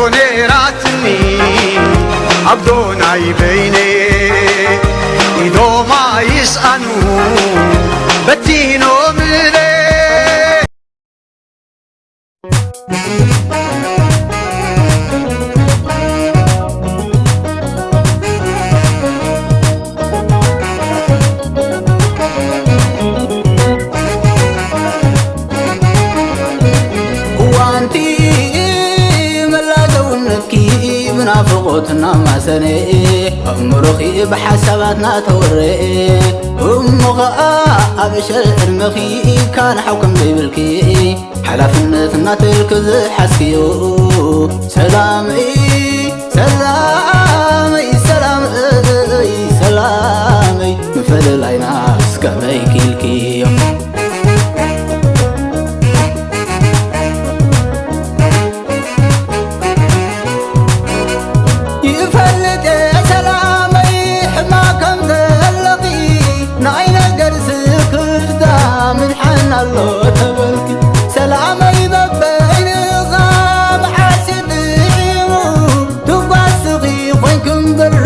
نيراتني عبدونا يبيني إدو ما يسأنو بتينو ملي منافقتنا ما سني مرخي بحساباتنا توري مغا أبشر المخي كان حكم بيبلكي حلفنتنا تلكز حسكيو سلامي سلامي سلامي سلامي مفدل عيناس كميكي الكيو الله تبارك سلامي ببين غاب حاسد عيمو تباسقي وينكم بر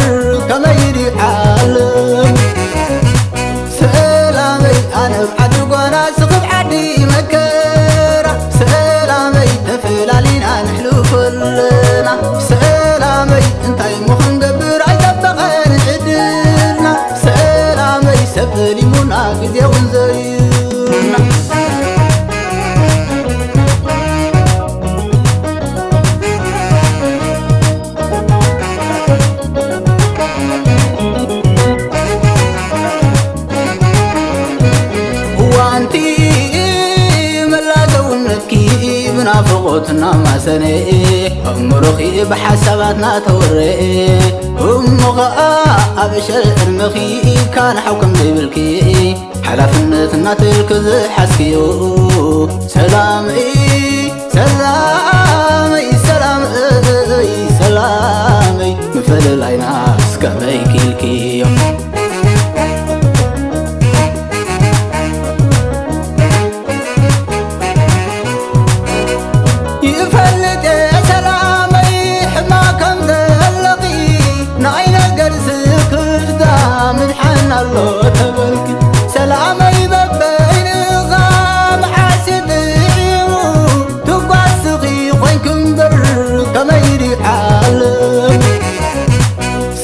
كما يري عالم سلامي انا بعد وانا سقف عدي مكره سلامي تفلالينا نحلو كلنا سلامي انتي مخن قبر عيتبغن عدلنا سلامي سفلي مناقض يا ونزينا منافقتنا ما سني مرخي بحساباتنا توري مغا أبشر المخي كان حكم بيبلكي حلفنتنا تلكز حسكيو سلامي سلامي سلامي سلامي مفدل عيناس كميكي الكيو الله تبارك سلامي ببين غام حاسد عيمو تباسقي وينكم بر كما يري عالم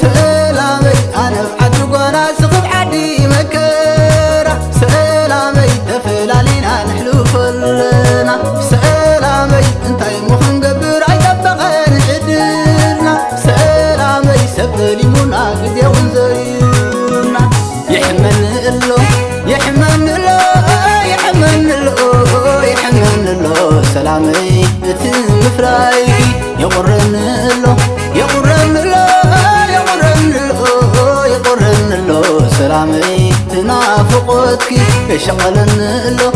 سلامي انا بعد وانا سقف عدي مكره سلامي تفلالينا نحلو كلنا سلامي انتي مخن قبر عيتبغن عدلنا سلامي سفلي مناقض يا ونزينا يحمن له سلامي تم فرايقي يقرن له سلامي تنافقتك شغلن له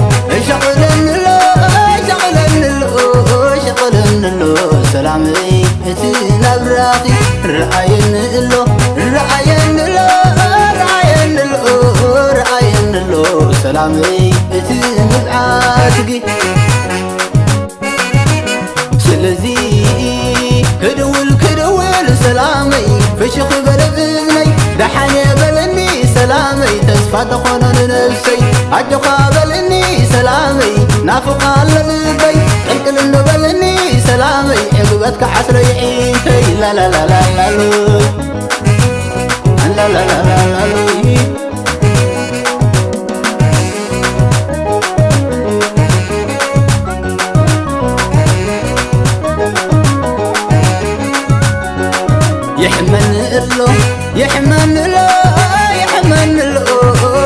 سلامي تنبراقي رعاين له سلامي تنبعاتك سلزي كدول سلامي فشق بلبني دحاني بلني سلامي تسفى تخونن نفسي عجقا بلني سلامي نافقا للبي تنقل بلني سلامي عقبتك حسري عينتي لا لا لا لا لا لا لا لا لا لا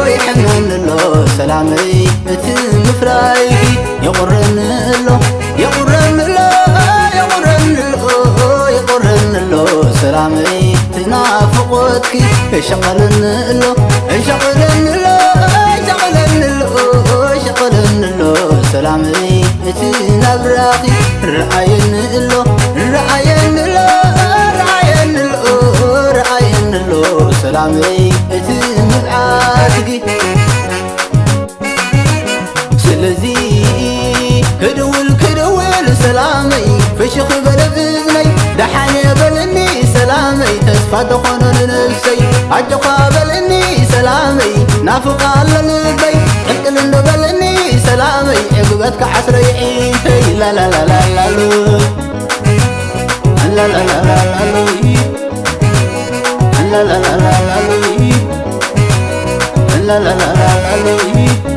يحمن له سلامي تم فرايقي يقرن له سلامي تنافقتك شغلن له سلامي تنبراقي رعاين له سلامي تنبعاتك سلزي كدول سلامي فشق بلبني تسفى تخونن نفسي عجقا بلني سلامي نافق على لبي انقل بلني سلامي عقبتك حسري عينتي لا لا لا لا لا لا لا لا لا لا لا لا لا لا لا لا لا لا لا